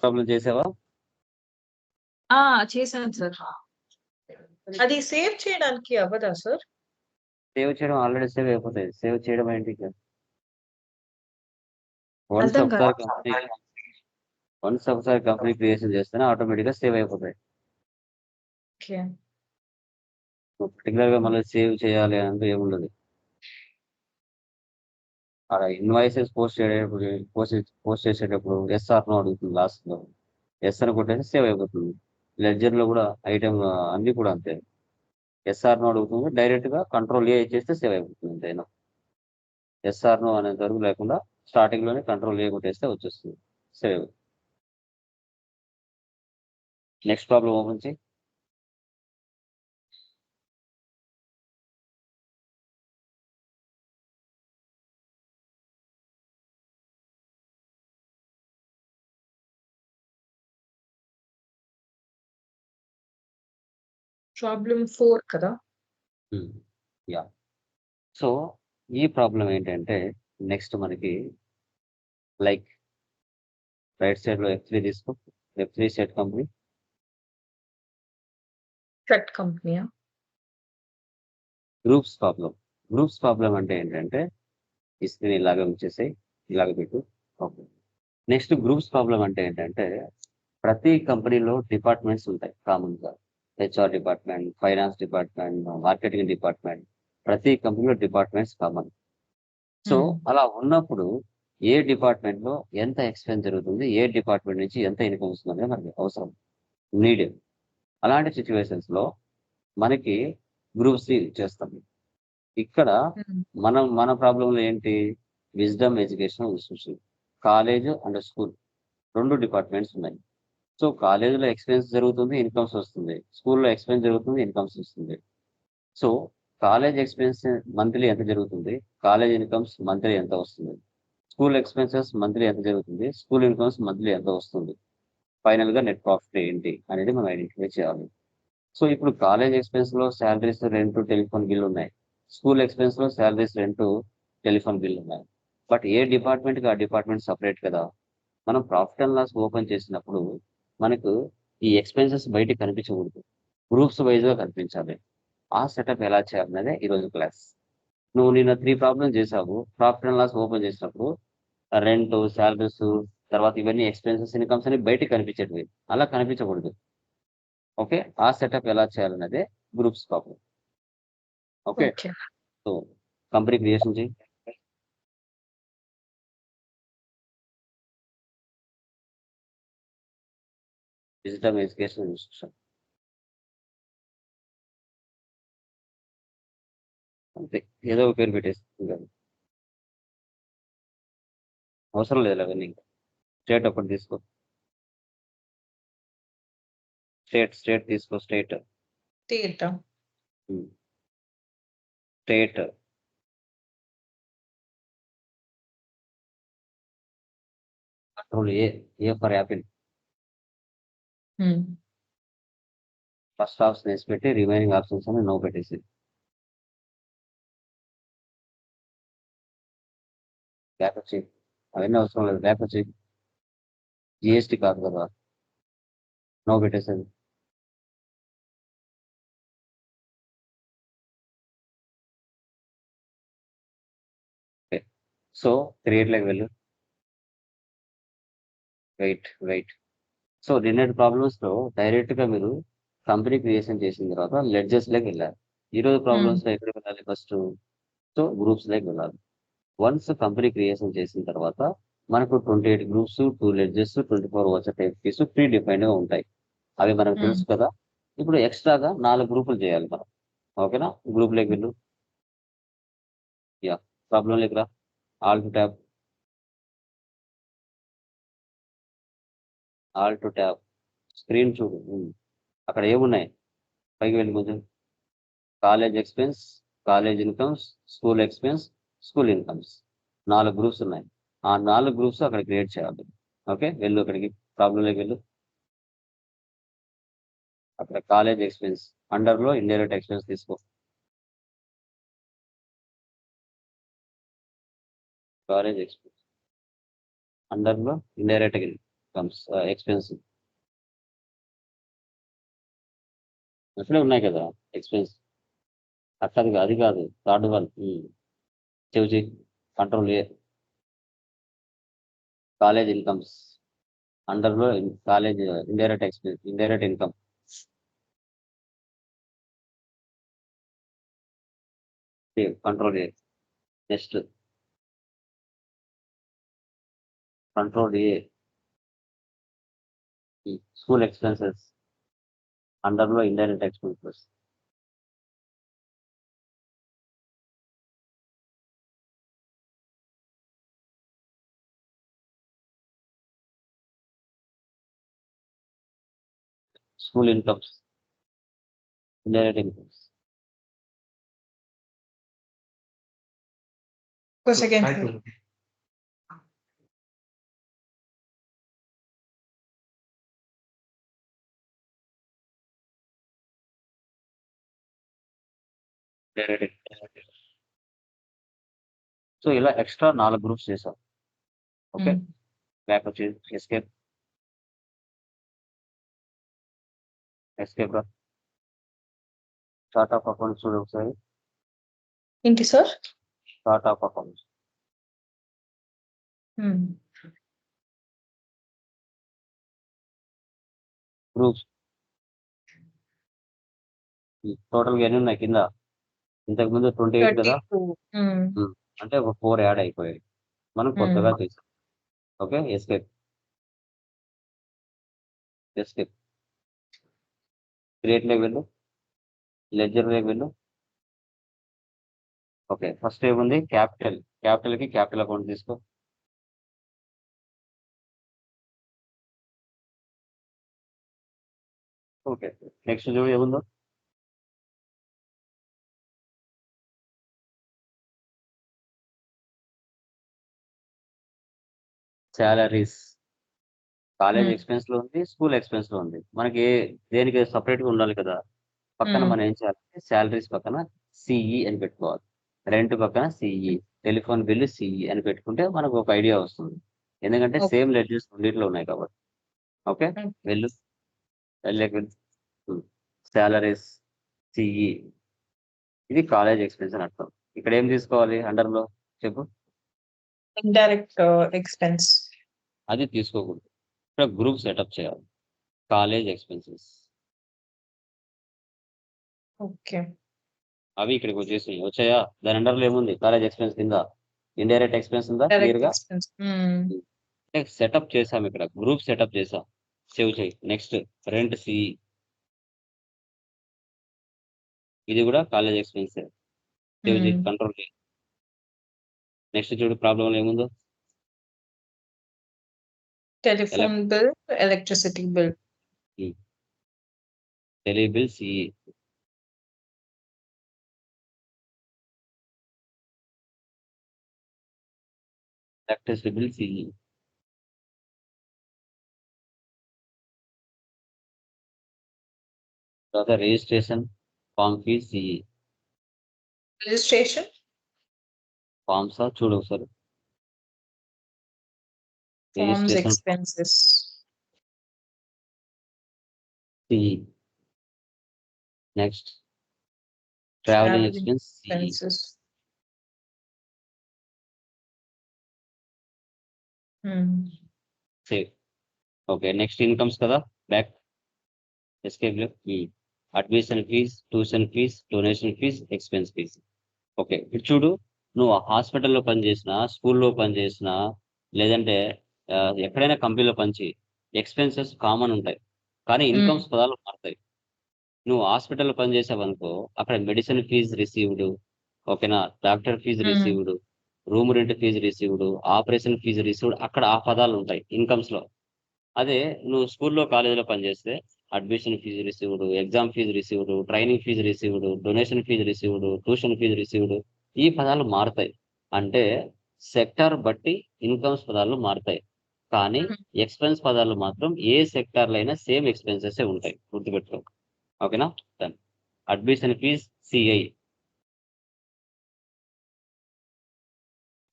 Problem చేసావా? చేశాను sir. అది సేవ్ చేయడానికి అవ్వదా సార్? సేవ్ చేయడం ఆల్రెడీ సేవ్ అయిపోతాయి. సేవ్ చేయడం ఏంటి? వన్స్ అర్థం ఒకసారి కాదు. కంపెనీ క్రియేషన్ చేస్తేనే ఆటోమేటిక్గా సేవ్ అయిపోతాయి. ఓకే. పర్టికులర్ గా మళ్ళీ సేవ్ చేయాలి అంటే ఏముండదు. అక్కడ ఇన్వాయిసెస్ పోస్ట్ చేసేటప్పుడు ఎస్ఆర్ నో అడుగుతుంది లాస్ట్ లో. ఎస్ అని కొట్టేసి సేవ్ అయిపోతుంది. లెడ్జర్ లో కూడా ఐటమ్ అన్ని కూడా అంతే. ఎస్ఆర్ నో అడుగుతుంది, డైరెక్ట్ గా కంట్రోల్ ఏ చేస్తే సేవ్ అయిపోతుంది అంతేనా. ఎస్ఆర్ నో అనేది వరకు లేకుండా స్టార్టింగ్ లోనే కంట్రోల్ ఏ కొట్టేస్తే వచ్చేస్తుంది సేవ్. నెక్స్ట్ ప్రాబ్లం ఓపెన్ చేయి. ప్రాబ్లమ్ 4 కదా? యా. సో ఈ ప్రాబ్లం ఏంటంటే నెక్స్ట్ మనకి లైక్ రైట్ సైడ్ లో F3 తీసుకో. F3 set company. సెట్ కంపెనీయా? గ్రూప్స్ ప్రాబ్లం అంటే ఏంటంటే ఈ స్క్రీన్ ఇలాగ ఉంచేసాయి, ఇలాగ పెట్టు. ఓకే. నెక్స్ట్ గ్రూప్స్ ప్రాబ్లం అంటే ఏంటంటే ప్రతి కంపెనీలో డిపార్ట్మెంట్స్ ఉంటాయి కామన్గా. HR department, finance department, marketing department, ప్రతి కంపెనీలో డిపార్ట్మెంట్స్ కామన్. సో అలా ఉన్నప్పుడు ఏ డిపార్ట్మెంట్ లో ఎంత ఎక్స్పెన్స్ జరుగుతుంది, ఏ డిపార్ట్మెంట్ నుంచి ఎంత ఇన్కమ్ వస్తుంది అనేది మనకి అవసరం, నీడ్. అలాంటి సిచ్యువేషన్స్ లో మనకి గ్రూప్స్ చేస్తాం. ఇక్కడ మన ప్రాబ్లంలో ఏంటి, wisdom education institution, college and school రెండు డిపార్ట్మెంట్స్ ఉన్నాయి. సో కాలేజీలో ఎక్స్పెన్స్ జరుగుతుంది, ఇన్కమ్స్ వస్తుంది. స్కూల్లో ఎక్స్పెన్స్ జరుగుతుంది, ఇన్కమ్స్ వస్తుంది. సో కాలేజ్ ఎక్స్పెన్స్ మంత్లీ ఎంత జరుగుతుంది, కాలేజ్ ఇన్కమ్స్ మంత్లీ ఎంత వస్తుంది, స్కూల్ ఎక్స్పెన్సెస్ మంత్లీ ఎంత జరుగుతుంది, స్కూల్ ఇన్కమ్స్ మంత్లీ ఎంత వస్తుంది, ఫైనల్ గా నెట్ ప్రాఫిట్ ఏంటి అనేది మనం ఐడెంటిఫై చేయాలి. సో ఇప్పుడు కాలేజ్ ఎక్స్పెన్స్ లో శాలరీస్, రెంట్, టెలిఫోన్ బిల్ ఉన్నాయి. స్కూల్ ఎక్స్పెన్స్ లో శాలరీస్, రెంట్, టెలిఫోన్ బిల్ ఉన్నాయి. బట్ ఏ డిపార్ట్మెంట్ కి ఆ డిపార్ట్మెంట్ సపరేట్ కదా. మనం ప్రాఫిట్ అండ్ లాస్ ఓపెన్ చేసినప్పుడు మనకు ఈ ఎక్స్పెన్సెస్ బయటకు కనిపించకూడదు, గ్రూప్స్ వైజ్ గా కనిపించాలి. ఆ సెటప్ ఎలా చేయాలనేదే ఈరోజు క్లాస్. నువ్వు నిన్న 3 ప్రాబ్లం చేసావు. ప్రాఫిట్ అండ్ లాస్ ఓపెన్ చేసినప్పుడు రెంట్, శాలరీస్, తర్వాత ఇవన్నీ ఎక్స్పెన్సెస్, ఇన్కమ్స్ అని బయటకు కనిపించేటివి, అలా కనిపించకూడదు. ఓకే. ఆ సెటప్ ఎలా చేయాలనేదే groups problem. Okay. So company creation చేయి. డిజిటల్ ఎడ్యుకేషన్ ఇన్స్టిట్యూషన్ అంతే, ఏదో ఒక పేరు పెట్టేస్తుంది. అవసరం లేదు అవన్నీ. స్టేట్ ఒకటి తీసుకో. స్టేట్ తీసుకో. State control A for Apple. First option వేసి పెట్టి రిమైనింగ్ ఆప్షన్స్ అని నో పెట్టేసి. బ్యాక్ వచ్చి అవన్నీ అవసరం లేదు, బ్యాక్ వచ్చి. జిఎస్టీ కాదు కదా, నో పెట్టేసేది. సో క్రియేట్ లైక్ వెళ్ళు. వెయిట్. సో నిన్నటి ప్రాబ్లమ్స్ లో డైరెక్ట్ గా మీరు కంపెనీ క్రియేషన్ చేసిన తర్వాత లెడ్జెస్ లోకి వెళ్ళారు. ఈ రోజు ప్రాబ్లమ్స్ లో ఎక్కడికి వెళ్ళాలి ఫస్ట్? సో గ్రూప్స్ లోకి వెళ్ళాలి. వన్స్ కంపెనీ క్రియేషన్ చేసిన తర్వాత మనకు 28 గ్రూప్స్, 2 లెడ్జెస్, 24 వచ్చే టైప్ ఫీస్ ప్రీ డిఫైన్డ్ గా ఉంటాయి. అవి మనకు తెలుసు కదా. ఇప్పుడు ఎక్స్ట్రాగా 4 గ్రూపులు చేయాలి మనం. ఓకేనా. గ్రూప్ లోకి వెళ్ళు. యా, ప్రాబ్లం లేక ఆల్ టు ట్యాబ్ స్క్రీన్ చూడు. అక్కడ ఏమున్నాయి, పైకి వెళ్ళి కొంచెం. College expense, college incomes, school expense, school incomes, 4 groups ఉన్నాయి. ఆ 4 గ్రూప్స్ అక్కడ క్రియేట్ చేయాలి. ఓకే, వెళ్ళు అక్కడికి, ప్రాబ్లంలోకి వెళ్ళు. అక్కడ కాలేజ్ ఎక్స్పెన్స్ అండర్ లో ఇండైరెక్ట్ ఎక్స్పెన్స్ తీసుకో. కాలేజ్ ఎక్స్పెన్స్ అండర్ లో ఇండైరెక్ట్ కమ్స్ ఎక్స్పెన్స్ అట్లే ఉన్నాయి కదా ఎక్స్పెన్స్ అక్కది అది కాదు థర్డ్ వన్ చెవి కంట్రోల్ ఏ కాలేజ్ ఇన్కమ్స్ అండర్లో college indirect expense indirect income control A next control A school expenses అండర్లో indirect expenses school incomes indirect incomes ఒక సెకండ్ సార్. సో ఇలా ఎక్స్ట్రా 4 గ్రూప్స్ చేసాం ఓకే బ్యాక్ వచ్చి escape రా chart of accounts చూడు ఒకసారి ఏంటి sir? Chart of accounts groups టోటల్గా ఎన్ని ఉన్నాయి కింద ఇంతకు ముందు 28 కదా 32. అంటే ఒక 4 యాడ్ అయిపోయాయి మనం కొత్తగా తీసాం ఓకే ఎస్కేప్ క్రియేట్ లోకి వెళ్ళు లెడ్జర్ లోకి వెళ్ళు ఓకే ఫస్ట్ ఏముంది క్యాపిటల్ కి క్యాపిటల్ అకౌంట్ తీసుకో ఓకే నెక్స్ట్ చూడు ఏముందో శాలరీస్ కాలేజ్ ఎక్స్పెన్స్ లో ఉంది స్కూల్ ఎక్స్పెన్స్ లో ఉంది మనకి దేనికి సపరేట్ గా ఉండాలి కదా పక్కన మనం ఏం చేయాలి శాలరీస్ పక్కన సిఈ అని పెట్టుకోవాలి రెంట్ పక్కన సిఈ టెలిఫోన్ బిల్లు సిఈ అని పెట్టుకుంటే మనకు ఒక ఐడియా వస్తుంది ఎందుకంటే Okay. సేమ్ లెడ్జెస్ రెండిట్లో ఉన్నాయి కాబట్టి ఓకే వెళ్ళు శాలరీస్ సిఈ ఇది కాలేజ్ ఎక్స్పెన్స్ అని అర్థం ఇక్కడ ఏం తీసుకోవాలి అండర్ లో చెప్పు ఇండైరెక్ట్ ఎక్స్పెన్స్. అది తీసుకోకూడదు ఇక్కడ గ్రూప్ సెటప్ చేయాలి కాలేజ్ ఎక్స్పెన్సెస్ ఓకే. అవి ఇక్కడికి వచ్చాయా దాని అండర్లో ఏముంది కాలేజ్ ఎక్స్పెన్స్ కింద ఇండైరెక్ట్ ఎక్స్పెన్స్ ఉందా క్లియర్ డైరెక్ట్ గా ఎక్స్పెన్స్. సెటప్ చేసాం ఇక్కడ గ్రూప్ సెటప్ చేసాం సేవ్ చేయి నెక్స్ట్ రెంట్ సిఈ ఇది కూడా కాలేజ్ ఎక్స్పెన్స్ సేవ్ చేయి కంట్రోల్ చేయి నెక్స్ట్ చూడు ప్రాబ్లం ఏముందో telephone bill, electricity bill. Tele bill CE electricity bill CE తర్వాత registration form fee CE registration. ఫామ్సా చూడు ఒకసారి forms registration expenses. CE next travelling Traveling expense CE expenses. Save okay next incomes కదా back escape admission fees tuition fees donation fees expense fees okay ఇప్పుడు చూడు నువ్వు హాస్పిటల్లో పనిచేసినా స్కూల్లో పనిచేసినా లేదంటే ఎక్కడైనా కంపెనీలో పనిచేయి ఎక్స్పెన్సెస్ కామన్ ఉంటాయి కానీ ఇన్కమ్స్ పదాలు మారుతాయి నువ్వు హాస్పిటల్లో పనిచేసావు అనుకో అక్కడ మెడిసిన్ ఫీజు రిసీవ్డ్ ఓకేనా doctor fees received room rent fees received operation fees received అక్కడ ఆ పదాలు ఉంటాయి ఇన్కమ్స్ లో అదే నువ్వు స్కూల్లో కాలేజీలో పనిచేస్తే admission fees received exam fees received training fees received donation fees received tuition fees received ఈ పదాలు మారుతాయి అంటే సెక్టార్ బట్టి ఇన్కమ్స్ పదాలు మారుతాయి కానీ ఎక్స్పెన్స్ పదాలు మాత్రం ఏ సెక్టార్లో అయినా సేమ్ ఎక్స్పెన్సెస్ ఉంటాయి గుర్తుపెట్టుకో ఓకేనా done admission fees CI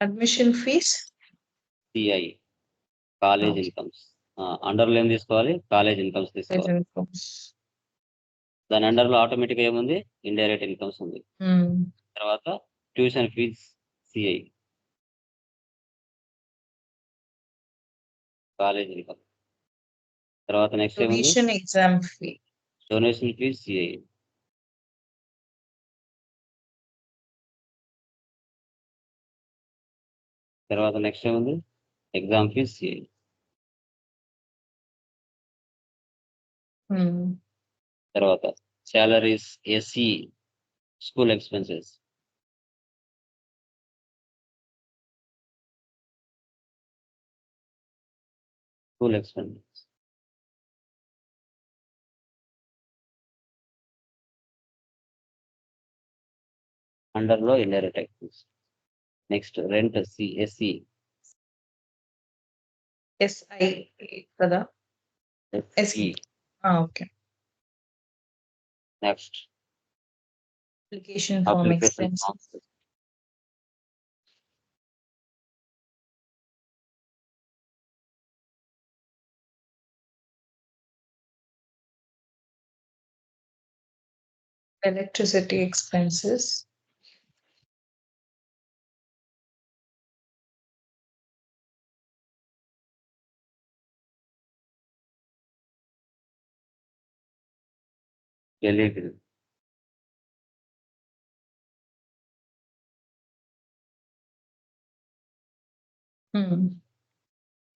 admission fees. CI college incomes అండర్లో ఏం తీసుకోవాలి? కాలేజ్ ఇన్కమ్స్ తీసుకోవాలి. ఇన్కమ్స్. దాని అండర్లో ఆటోమేటిక్ ఏముంది? ఇండైరెక్ట్ ఇన్కమ్స్ ఉంది. తర్వాత tuition fees CI, college income. తర్వాత నెక్స్ట్ ఏముంది? Tuition exam fee. Donation fees CI. తర్వాత నెక్స్ట్ ఏముంది? Exam fees CI. తర్వాత salaries SC, school expenses. School expenses. అండర్లో indirect expense. Next rent SC, SI కదా? SC. Okay. Next application form application expense. Form. Electricity expenses. Eligible.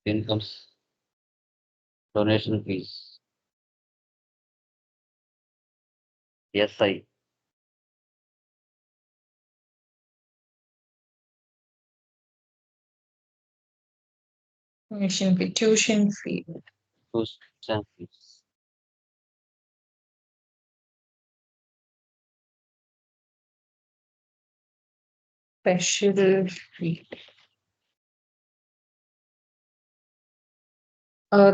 Incomes, donation fees, SI. Tuition fee. Tuition fees. Special fee.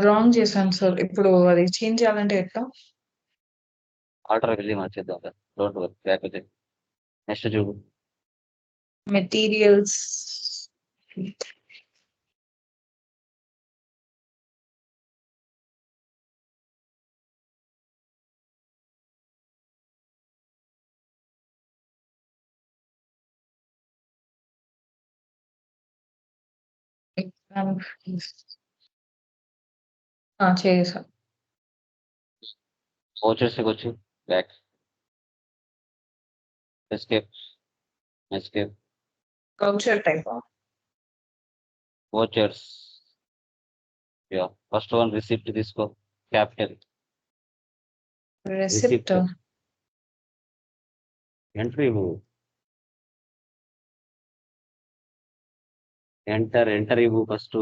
Wrong చేశాను sir. ఇప్పుడు అది change చేయాలంటే ఎట్లా? Order వెళ్ళి మార్చేద్దాం sir. Don't work, లేకపోతే next చూడు. మెటీరియల్స్. Exam fees. చేసా. వోచర్స్ వచ్చి back, escape, escape. Voucher type. Vouchers. First one receipt తీసుకో, క్యాపిటల్. రెసిప్ట్. ఎంట్రీ ఇవ్వు. ఎంటర్ ఇవ్వు ఫస్ట్.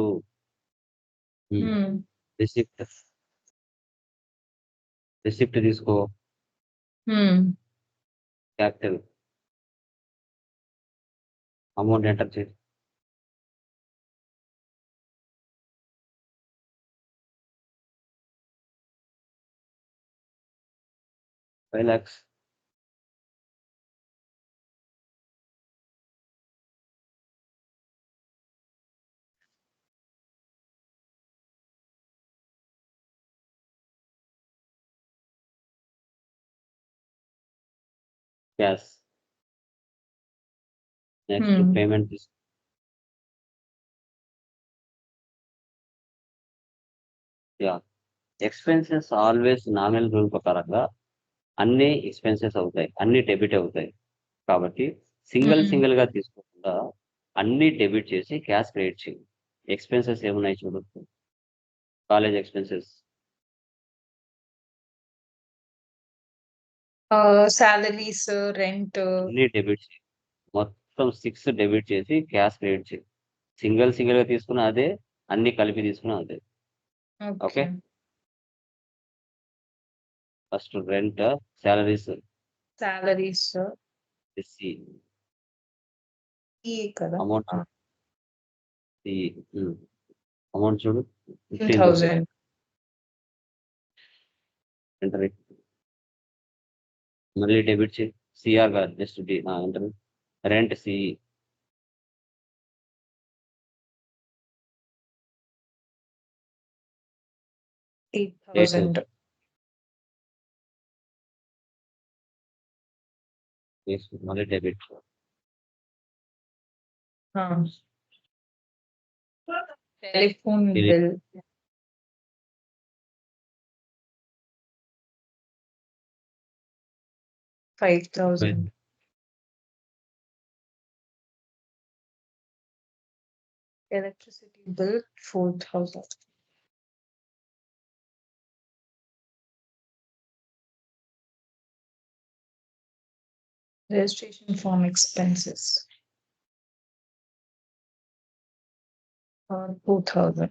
రిసిప్ట్, రిసిప్ట్ తీసుకో, క్యాపిటల్. అమౌంట్ ఎంటర్ చేయి. 5 lakhs. Yes. Next payment is expenses always nominal rule ప్రకారంగా అన్ని expenses అవుతాయి, అన్ని డెబిట్ అవుతాయి. కాబట్టి సింగిల్ గా తీసుకోకుండా అన్ని డెబిట్ చేసి క్యాష్ క్రియేట్ చేయి. ఎక్స్పెన్సెస్ ఏమున్నాయి చూడు. కాలేజ్ ఎక్స్పెన్సెస్, సాలరీస్, రెంట్ అన్ని డెబిట్ చేయి. మొత్తం 6 డెబిట్ చేసి క్యాష్ క్రియేట్ చేయి. సింగిల్ గా తీసుకున్న అదే, అన్ని కలిపి తీసుకున్న అదే. ఓకే. ఫస్ట్ రెంట్, సాలరీస్ ఎస్సి, కదా. అమౌంట్ చూడు 15,000. ఎంటర్. మళ్ళీ డెబిట్ చేయి. సిఆర్ కాదు, జస్ట్ ఎంటర్. Rent CE, 8,000. మళ్ళీ debit. Telephone Tele- bill 5,000. Electricity bill 4,000. Registration form expenses 2,000.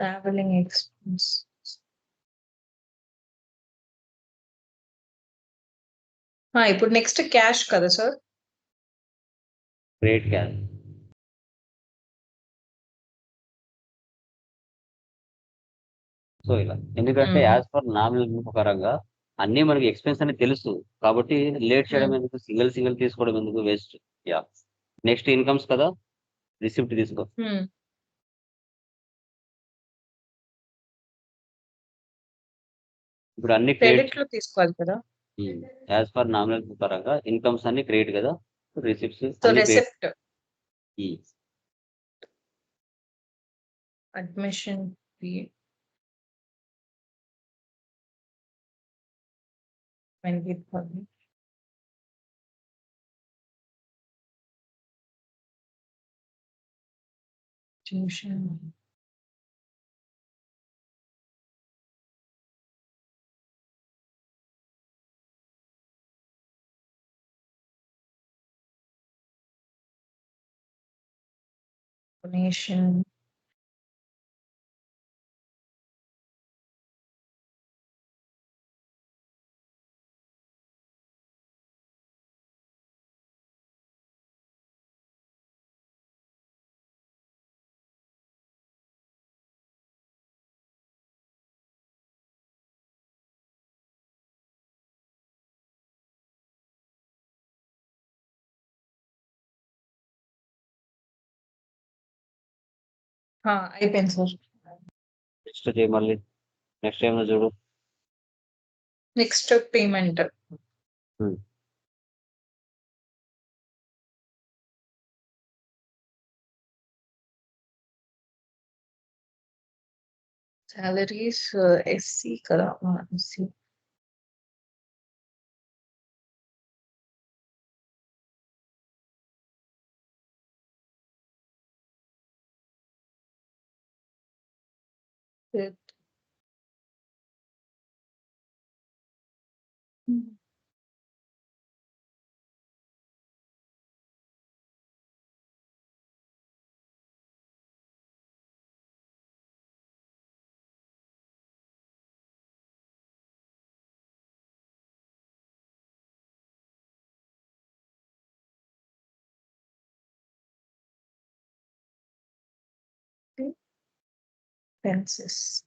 Traveling expense ఇప్పుడు నెక్స్ట్ క్యాష్ కదా సార్? Credit cash. సో ఇలా ఎందుకంటే యాజ్ పర్ నామినల్ ప్రకారంగా అన్ని మనకి ఎక్స్పెన్స్ అనేది తెలుసు కాబట్టి లేట్ చేయడం ఎందుకు, సింగిల్ తీసుకోవడం ఎందుకు, వేస్ట్. యా నెక్స్ట్ ఇన్కమ్స్ కదా, రిసిప్ట్ తీసుకో. ఇప్పుడు అన్ని క్రెడిట్ క్రెడిట్ లో తీసుకోవాలి కదా. యాజ్ పర్ నామినల్ ప్రకారంగా ఇన్కమ్స్ అన్ని క్రెడిట్ కదా, receipts so receipt admission fee 20,000. Tuition. Donation. అయిపోయింది సార్. నెక్స్ట్ చేయి మళ్ళీ, నెక్స్ట్ టైం చూడు. నెక్స్ట్ పేమెంట్ సాలరీస్ ఎస్సీ కదా, ఎస్సీ expenses.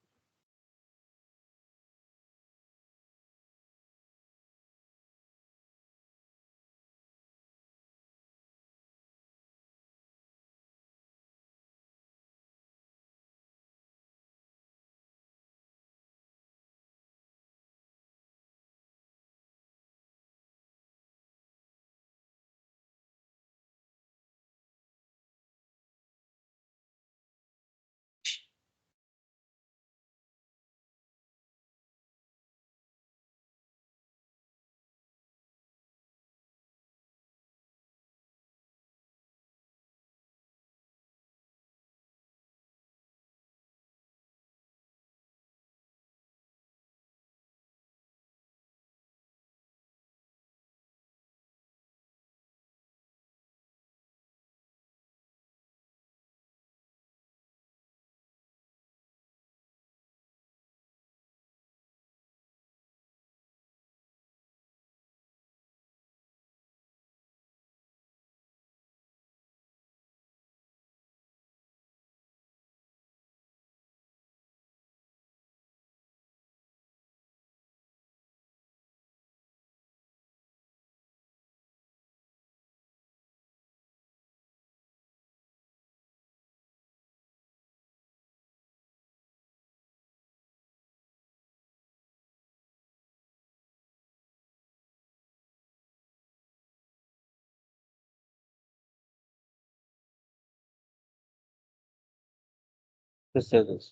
save this.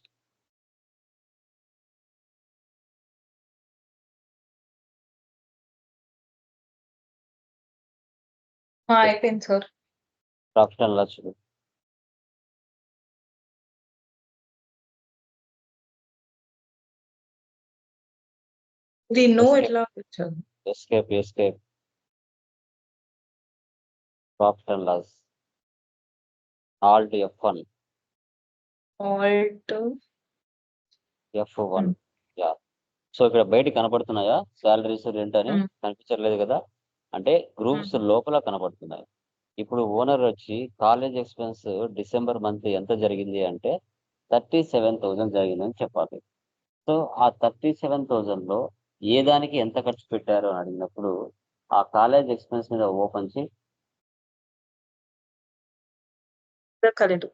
అయిపోయింది సార్. Profit and loss చూడు. ఇది నో Escape. ఎట్లా వచ్చారు? Escape. Profit and loss. Alt F1. Alt F1. Yeah. So ఇక్కడ బయట కనపడుతున్నాయా సాలరీస్ రెంట్ అని? కనిపించట్లేదు కదా, అంటే గ్రూప్స్ లోపల కనపడుతున్నాయి. ఇప్పుడు ఓనర్ వచ్చి కాలేజ్ ఎక్స్పెన్స్ డిసెంబర్ మంత్ ఎంత జరిగింది అంటే 37,000 జరిగిందని చెప్పాలి. సో ఆ 37,000లో ఏ దానికి ఎంత ఖర్చు పెట్టారు అని అడిగినప్పుడు ఆ కాలేజ్ ఎక్స్పెన్స్ మీద ఓపెన్ చేయి. కలదు.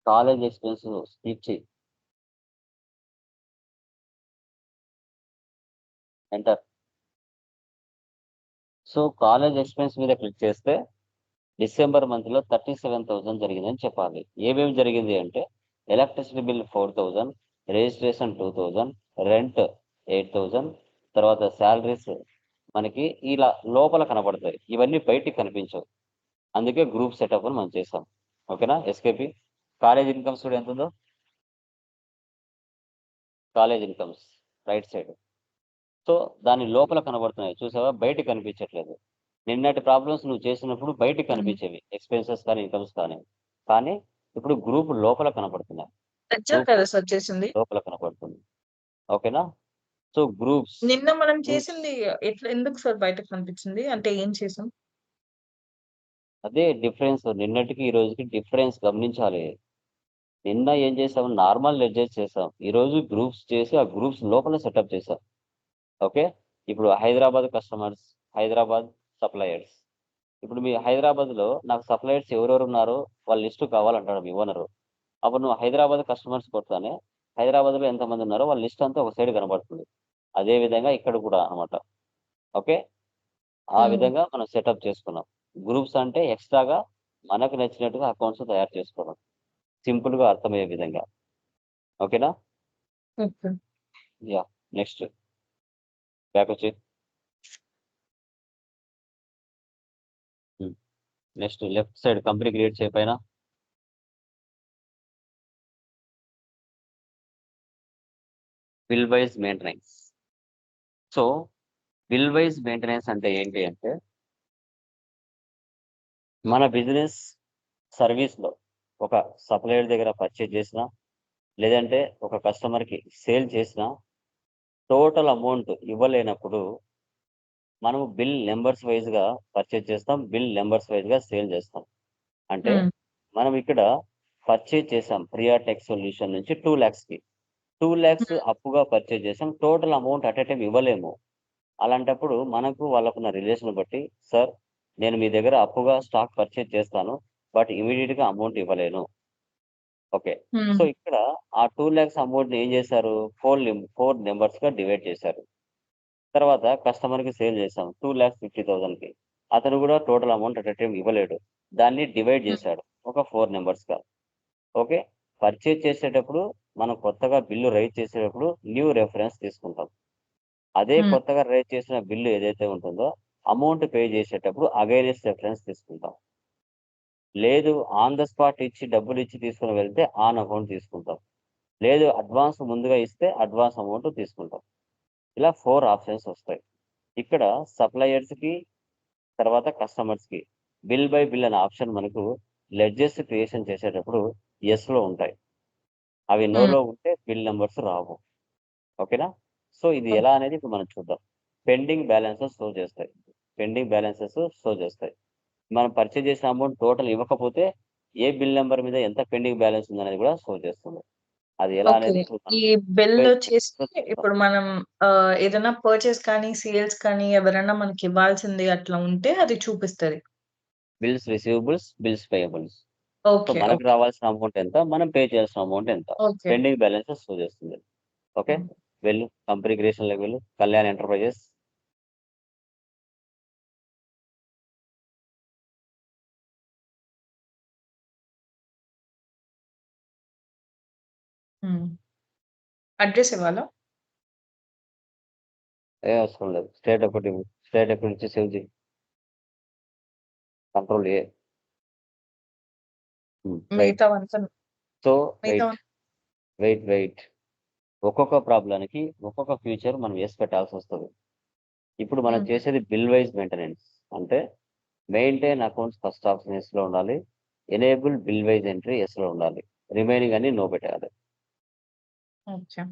కాలేజ్ ఎక్స్పెన్స్ స్కిప్ చేయి. ఎంటర్. సో కాలేజ్ ఎక్స్పెన్స్ మీద క్లిక్ చేస్తే డిసెంబర్ మంత్లో 37,000 జరిగిందని చెప్పాలి. ఏమేమి జరిగింది అంటే ఎలక్ట్రిసిటీ బిల్ 4,000, రిజిస్ట్రేషన్ 2,000, రెంట్ 8,000, తర్వాత శాలరీస్ మనకి ఇలా లోపల కనబడతాయి. ఇవన్నీ బయటికి కనిపించవు. అందుకే గ్రూప్ సెటప్ అని మనం చేసాం. ఓకేనా? ఎస్కేపీ. కాలేజ్ ఇన్కమ్స్ కూడా ఎంత ఉందో, college incomes right side. So దాని లోపల కనబడుతున్నాయి చూసావా, బయటికి కనిపించట్లేదు. నిన్నటి ప్రాబ్లమ్స్ నువ్వు చేసినప్పుడు బయటికి కనిపించేవి ఎక్స్పెన్సెస్ కానీ ఇన్కమ్స్ కానీ ఇప్పుడు గ్రూప్ లోపల కనబడుతున్నాయి. వచ్చారు కదా సార్ చేసింది. లోపల కనబడుతుంది. ఓకేనా? సో గ్రూప్స్ నిన్న మనం చేసింది ఎట్లా ఎందుకు సార్ బయటకు కనిపించింది? అంటే ఏం చేసాం? అదే డిఫరెన్స్, నిన్నటికి ఈ రోజుకి డిఫరెన్స్ గమనించాలి. నిన్న ఏం చేసాం, నార్మల్ లెడ్జెస్ చేసాం. ఈ రోజు గ్రూప్స్ చేసి ఆ గ్రూప్స్ లోపల సెటప్ చేసాం. ఓకే. ఇప్పుడు హైదరాబాద్ కస్టమర్స్, హైదరాబాద్ సప్లయర్స్. ఇప్పుడు మీ హైదరాబాద్లో నాకు సప్లయర్స్ ఎవరెవరు ఉన్నారో వాళ్ళ లిస్టు కావాలంటాడు మీ ఓనరు. అప్పుడు నువ్వు హైదరాబాద్ కస్టమర్స్ కొడతానే హైదరాబాద్లో ఎంతమంది ఉన్నారో వాళ్ళ లిస్ట్ అంతా ఒక సైడ్ కనబడుతుంది. అదే విధంగా ఇక్కడ కూడా అనమాట. ఓకే. ఆ విధంగా మనం సెటప్ చేసుకున్నాం. గ్రూప్స్ అంటే ఎక్స్ట్రాగా మనకు నచ్చినట్టుగా అకౌంట్స్ తయారు చేసుకోవడం, సింపుల్గా అర్థమయ్యే విధంగా. ఓకేనా? యా. నెక్స్ట్ బ్యాక్ వచ్చి next left side company create చేయపైన bill wise maintenance. So bill wise maintenance అంటే ఏంటి అంటే మన బిజినెస్ సర్వీస్లో ఒక సప్లయర్ దగ్గర పర్చేజ్ చేసినా లేదంటే ఒక కస్టమర్కి సేల్ చేసినా టోటల్ అమౌంట్ ఇవ్వలేనప్పుడు మనము బిల్ నెంబర్స్ వైజ్గా పర్చేజ్ చేస్తాం, బిల్ నెంబర్స్ వైజ్గా సేల్ చేస్తాం. అంటే మనం ఇక్కడ పర్చేజ్ చేసాం ప్రియా టెక్ సొల్యూషన్ నుంచి 2 lakhsకి 2 lakhs అప్పుగా పర్చేజ్ చేసాం. Total amount at a time ఇవ్వలేము. అలాంటప్పుడు మనకు వాళ్ళకున్న రిలేషన్ బట్టి, సార్ నేను మీ దగ్గర అప్పుగా స్టాక్ పర్చేజ్ చేస్తాను, బట్ ఇమీడియట్గా అమౌంట్ ఇవ్వలేను. ఓకే. సో ఇక్కడ ఆ 2 lakhs అమౌంట్ని ఏం చేశారు, 4 నెంబర్స్గా డివైడ్ చేశారు. తర్వాత కస్టమర్కి సేల్ చేశాం 2,50,000కి. అతను కూడా total amount at a time ఇవ్వలేడు. దాన్ని డివైడ్ చేశాడు ఒక 4 నెంబర్స్గా. ఓకే. పర్చేజ్ చేసేటప్పుడు మనం కొత్తగా బిల్లు రైజ్ చేసేటప్పుడు న్యూ రెఫరెన్స్ తీసుకుంటాం. అదే కొత్తగా రైజ్ చేసిన బిల్లు ఏదైతే ఉంటుందో అమౌంట్ పే చేసేటప్పుడు అగైనెస్ట్ రెఫరెన్స్ తీసుకుంటాం. లేదు ఆన్ ద స్పాట్ ఇచ్చి డబ్బులు ఇచ్చి తీసుకుని వెళ్తే ఆన్ అకౌంట్ తీసుకుంటాం. లేదు అడ్వాన్స్ ముందుగా ఇస్తే అడ్వాన్స్ అమౌంట్ తీసుకుంటాం. ఇలా 4 ఆప్షన్స్ వస్తాయి. ఇక్కడ సప్లయర్స్కి తర్వాత కస్టమర్స్కి బిల్ బై బిల్ అనే ఆప్షన్ మనకు లెడ్జెస్ క్రియేషన్ చేసేటప్పుడు ఎస్లో ఉంటాయి. అవి నోలో ఉంటే బిల్ నెంబర్స్ రావు. ఓకేనా? సో ఇది ఎలా అనేది ఇప్పుడు మనం చూద్దాం. పెండింగ్ బ్యాలెన్సెస్ షో చేస్తాయి. మనం పర్చేజ్ చేసిన అమౌంట్ టోటల్ ఇవ్వకపోతే ఏ బిల్ నెంబర్ మీద ఎంత పెండింగ్ బ్యాలెన్స్ ఉందనేది కూడా షో చేస్తుంది. అది ఎలా అనేది ఈ బిల్ వచ్చేసి ఇప్పుడు మనం ఏదైనా పర్చేస్ కానీ సేల్స్ కానీ ఎవరైనా మనకి ఇవ్వాల్సింది అట్లా ఉంటే అది చూపిస్తది. Bills receivables, bills payables. So okay. మనకు రావాల్సిన అమౌంట్ ఎంత, మనం పే చేయాల్సిన అమౌంట్ ఎంత, ఓకే. పెండింగ్ బ్యాలెన్సెస్ షో చేస్తుంది. ఓకే. వెళ్ళు కంపెనీ క్రియేషన్లోకి వెళ్ళు, కళ్యాణ్ ఎంటర్ప్రైజెస్. అడ్రస్ ఇవ్వాలా? ఏ అవసరం లేదు. స్టేట్ ఎక్కడి నుంచి సేవ్ చేయి. Control A. రైట్. మిగతావంతా సో మిగతా వెయిట్. ఒక్కొక్క ప్రాబ్లానికి ఒక్కొక్క ఫ్యూచర్ మనం వేసి పెట్టాల్సి వస్తుంది. ఇప్పుడు మనం చేసేది బిల్ వైజ్ మెయింటెనెన్స్. అంటే maintain accounts first option yes లో ఉండాలి. Enable bill wise entry yes లో ఉండాలి. రిమైనింగ్ అన్ని నో పెట్టాలి. ఓకే.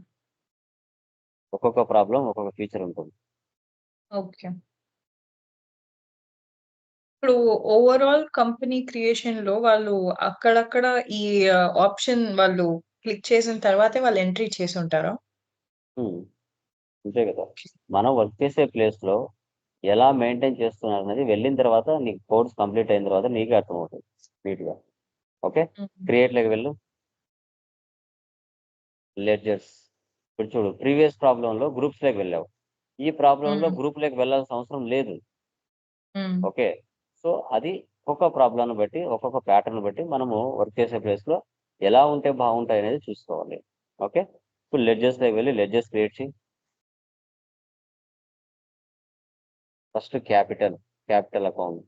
ఒక్కొక్క ప్రాబ్లం ఒక్కొక్క ఫ్యూచర్ ఉంటుంది. ఓకే. ఇప్పుడు ఓవరాల్ కంపెనీ క్రియేషన్‌లో వాళ్ళు అక్కడక్కడ ఈ ఆప్షన్ వాళ్ళు క్లిక్ చేసిన తర్వాతే వాళ్ళు ఎంట్రీ చేసుంటారా? అంతే కదా. మనం వర్క్ చేసే ప్లేస్ లో ఎలా మెయింటైన్ చేస్తున్నారు అనేది వెళ్ళిన తర్వాత నీకు కోర్స్ కంప్లీట్ అయిన తర్వాత నీకే అర్థమవుతుంది నీట్గా. ఓకే. క్రియేట్ లేక వెళ్ళు. లెడ్జర్స్. ఇప్పుడు చూడు, ప్రీవియస్ ప్రాబ్లంలో గ్రూప్స్ లేక వెళ్ళావు. ఈ ప్రాబ్లంలో గ్రూప్ లేక వెళ్ళాల్సిన అవసరం లేదు. ఓకే. సో అది ఒక్కొక్క ప్రాబ్లం బట్టి ఒక్కొక్క ప్యాటర్న్ బట్టి మనము వర్క్ చేసే ప్లేస్ లో ఎలా ఉంటే బాగుంటాయి అనేది చూసుకోవాలి. ఓకే. ఇప్పుడు లెడ్జర్స్ లేక వెళ్ళి లెడ్జర్స్ క్రియేట్ చేయి. First capital account.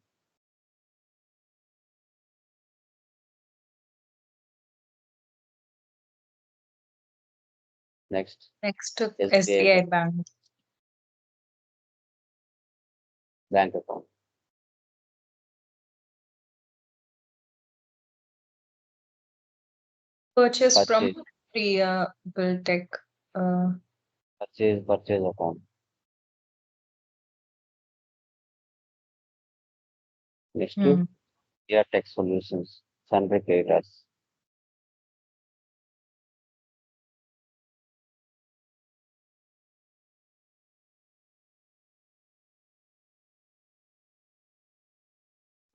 Next SBI bank account. Purchase from Priya Biltech. Purchase account. Next Tech Solutions, sundry creditors.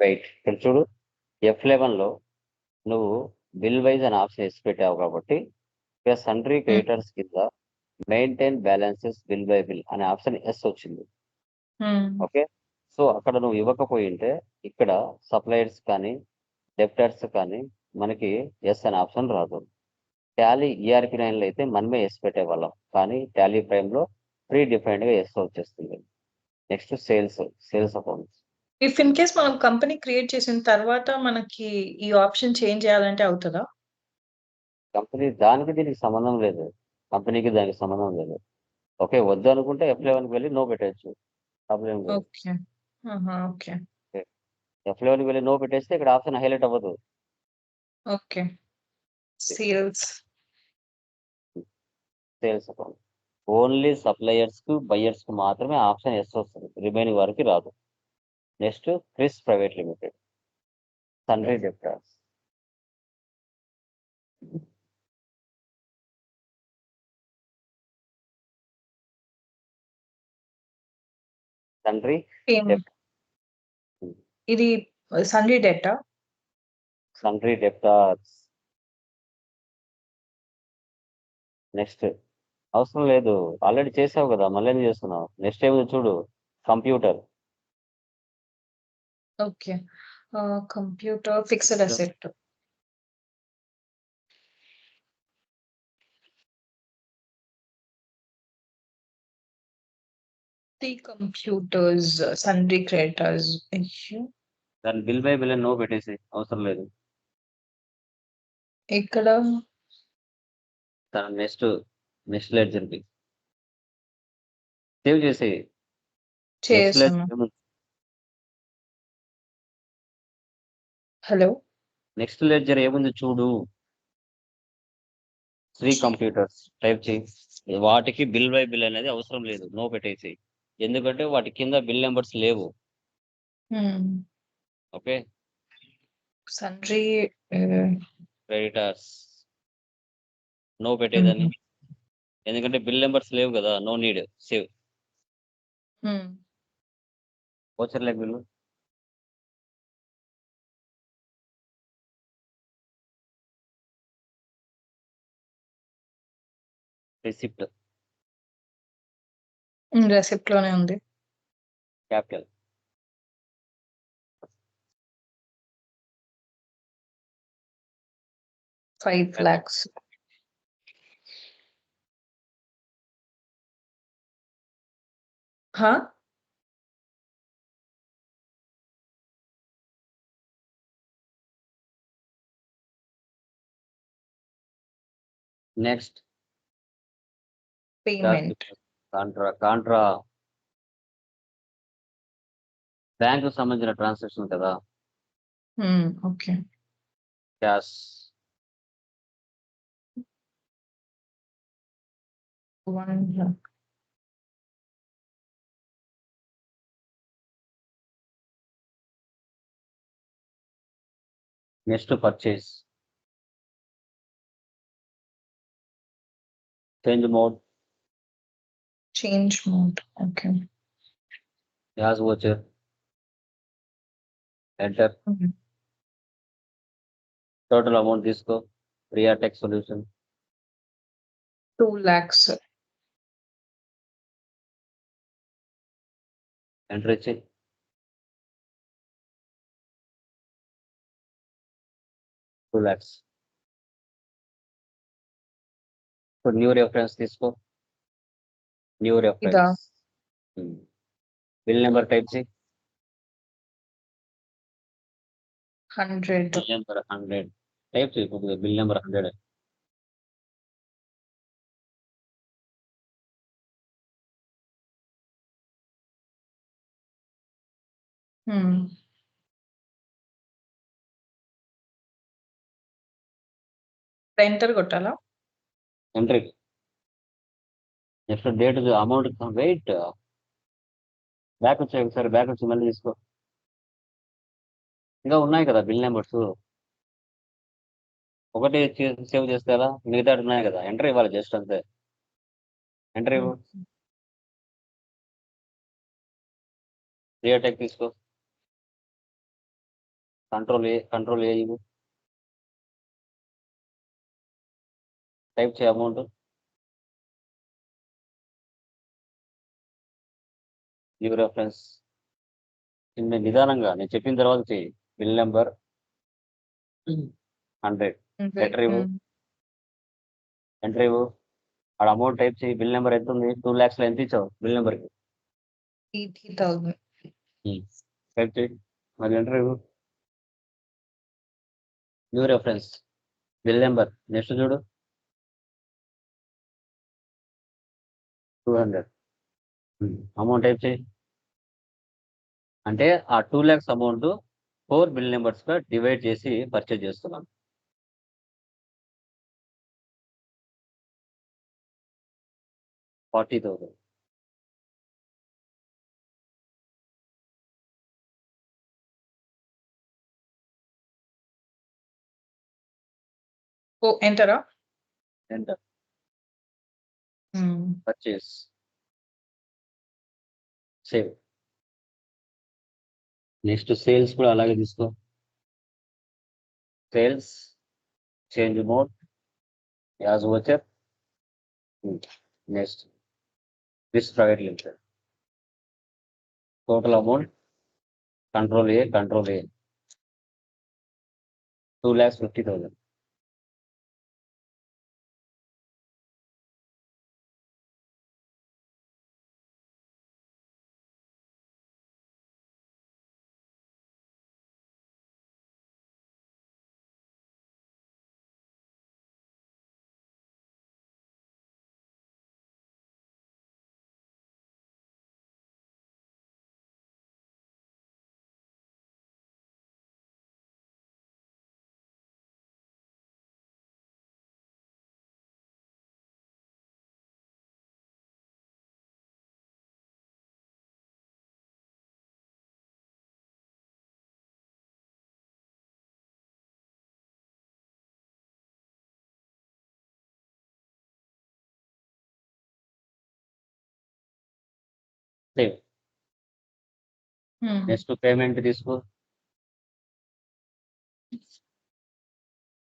Right. ఇక్కడ చూడు, F11 లో నువ్వు బిల్ వైజ్ అని ఆప్షన్ వేసి పెట్టావు కాబట్టి ఇక్కడ సన్రీ క్రియేటర్స్ కింద maintain balances bill by bill అనే ఆప్షన్ ఎస్ వచ్చింది. ఓకే. సో అక్కడ నువ్వు ఇవ్వకపోయింటే ఇక్కడ సప్లయర్స్ కానీ డెప్టర్స్ కానీ మనకి ఎస్ అనే ఆప్షన్ రాదు. టాలీ ERP9 లో అయితే మనమే ఎస్ పెట్టేవాళ్ళం, కానీ టాలీ ప్రైమ్ లో ప్రీ డిఫైన్డ్ గా ఎస్ వచ్చేస్తుంది. Next sales accounts. If in case మనం కంపెనీ క్రియేట్ చేసిన తర్వాత మనకి ఈ ఆప్షన్ చేంజ్ చేయాలంటే అవుతుందా? కంపెనీ దానికి దీనికి సంబంధం లేదు. కంపెనీకి దానికి సంబంధం లేదు. ఓకే. వద్దు అనుకుంటే F11కి వెళ్ళి నో పెట్టచ్చు. ప్రాబ్లం లేదు. ఓకే. ఓకే. F11కి వెళ్ళి నో పెట్టేస్తే ఇక్కడ ఆప్షన్ హైలైట్ అవ్వదు. Okay. Sales account. Only suppliers కు బయర్స్ కు మాత్రమే ఆప్షన్ ఎస్ వస్తుంది. రిమైనింగ్ వారికి రాదు. Next Chris private limited, సన్రీ డెప్టర్స్. సన్రీ ఇది సన్రీ డెట్టా. సన్రీ డెప్టర్స్. నెక్స్ట్ అవసరం లేదు, ఆల్రెడీ చేసావు కదా, మళ్ళీ ఏం చేస్తున్నావు? నెక్స్ట్ ఏమి చూడు, computer. Okay. Computer fixed asset. The computers సన్రీ creators. దాని బిల్ బై బిల్ నో పెట్టేసి అవసరం లేదు. ఇక్కడ నెక్స్ట్ లెడ్జర్ కి సేవ్ చేసి హలో, నెక్స్ట్ లెడ్జర్ ఏముంది చూడు. శ్రీ కంప్యూటర్స్ టైప్ చేయి. వాటికి బిల్ బై బిల్ అనేది అవసరం లేదు, నో పెట్టేసి. ఎందుకంటే వాటి కింద బిల్ నెంబర్స్ లేవు. ఓకే. సన్రీ క్రెడిటర్స్ నో పెట్టేదని, ఎందుకంటే బిల్ నెంబర్స్ లేవు కదా, నో నీడ్. సేవ్. వోచర్ లెక్ బిల్లు. రెసిప్ట్ లోనే ఉంది. క్యాపిటల్. $5 lakhs. హా? Next payment. కాంట్రా బ్యాంకు సంబంధించిన ట్రాన్సాక్షన్ కదా, okay. Cash 1 lakh. Next purchase, change mode, change mode. Okay. As voucher, enter, total amount తీసుకో, రియాటెక్ సొల్యూషన్ 2 lakhs. ఎంటర్ ఇచ్చి $2 lakhs. ఇప్పుడు న్యూ రెఫరెన్స్ తీసుకో, న్యూ ఇదా? రెఫరెన్స్, బిల్ నెంబర్ టైప్ చేయి, 100. Bill number 100 type చేయి, కొద్దిగా బిల్ నెంబర్ 100. ఎంటర్ కొట్టాలా? Entry next date amount wait back వచ్చాయి, ఒకసారి బ్యాక్ వచ్చి మళ్ళీ తీసుకో. ఇంకా ఉన్నాయి కదా బిల్ నెంబర్స్, ఒకటి సేవ్ చేస్తే ఎలా, మిగతా ఉన్నాయి కదా, ఎంట్రీ ఇవ్వాలి జస్ట్ అంతే. ఎంట్రీ ఇవ్వు, రియాటెక్ తీసుకో, కంట్రోల్ ఏ ఇవ్వు, టైప్ చేయి అమౌంట్, న్యూ రెఫరెన్స్. నిదానంగా నేను చెప్పిన తర్వాత చెయ్యి, బిల్ నెంబర్ 100 ఎంట్రీ ఇవ్వు, ఎంట్రీ ఇవ్వు, ఆడ అమౌంట్ టైప్ చేయి, బిల్ నెంబర్ ఎంత ఉంది, 2 lakhs లో ఎంత ఇచ్చావు బిల్ నెంబర్కి 80,000. టైప్ చేయి, మరి ఎంట్రీ ఇవ్వు, new reference, bill number next చూడు 200, అమౌంట్ టైప్ చేయి. అంటే ఆ 2 lakhs అమౌంట్ 4 బిల్ నెంబర్స్ గా డివైడ్ చేసి పర్చేజ్ చేస్తున్నాం. $40,000. ఓ ఎంటరా? Enter, purchase, save. Next sales కూడా అలాగే తీసుకో, sales, change mode, as voucher, next this private limited, total amount control A 2,50,000. Save. Next payment తీసుకో,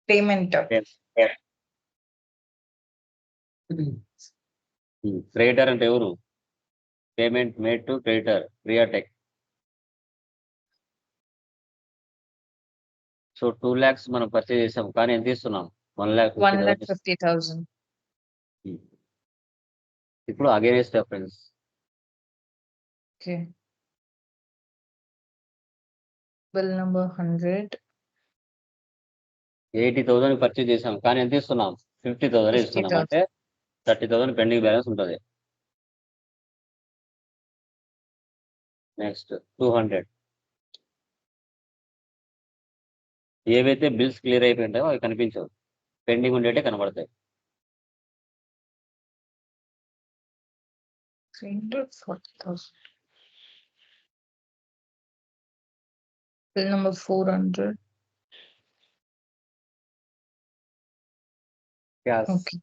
పేమెంట్. క్రెడిటర్ అంటే ఎవరు, పేమెంట్ మేడ్ టు క్రెడిటర్ రియాటెక్. సో 2 lakhs మనం పర్చేజ్ చేసాం, కానీ ఎంత ఇస్తున్నాం, 1,50,000. 1,50,000. ఇప్పుడు against reference, okay. Bill number 100. 80,000 purchase చేసాం కానీ ఎంత ఇస్తున్నాం 50,000 ఇస్తున్నాం 50,000. అంటే 30,000 పెండింగ్ బ్యాలెన్స్ ఉంటుంది. నెక్స్ట్ 200 ఏవైతే బిల్స్ క్లియర్ అయిపోయింటాయో అవి కనిపించవు, పెండింగ్ ఉండేటే కనబడతాయి. 340,000. Bill number 400. ఓకే.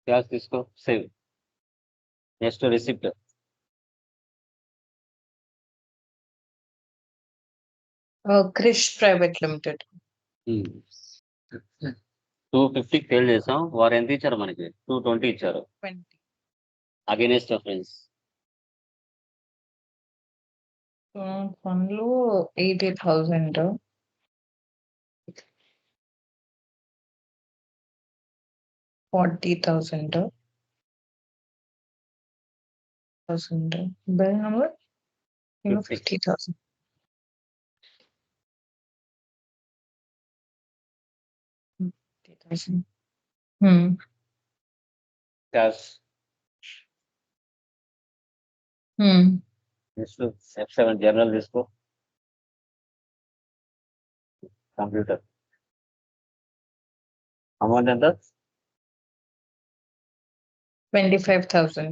క్యాష్ తీసుకో, save. Next receipt. Krish private limited. 250 sale చేసాం, వారు ఎంత ఇచ్చారు మనకి 220 ఇచ్చారు. 20. అగైనెస్ట్ ఫ్రెండ్స్ ఫండ్లు 80,000. 40,000. Bill number 50,000. Cash. Next F7 journal తీసుకో, కంప్యూటర్. అమౌంట్ ఎంత? 25,000.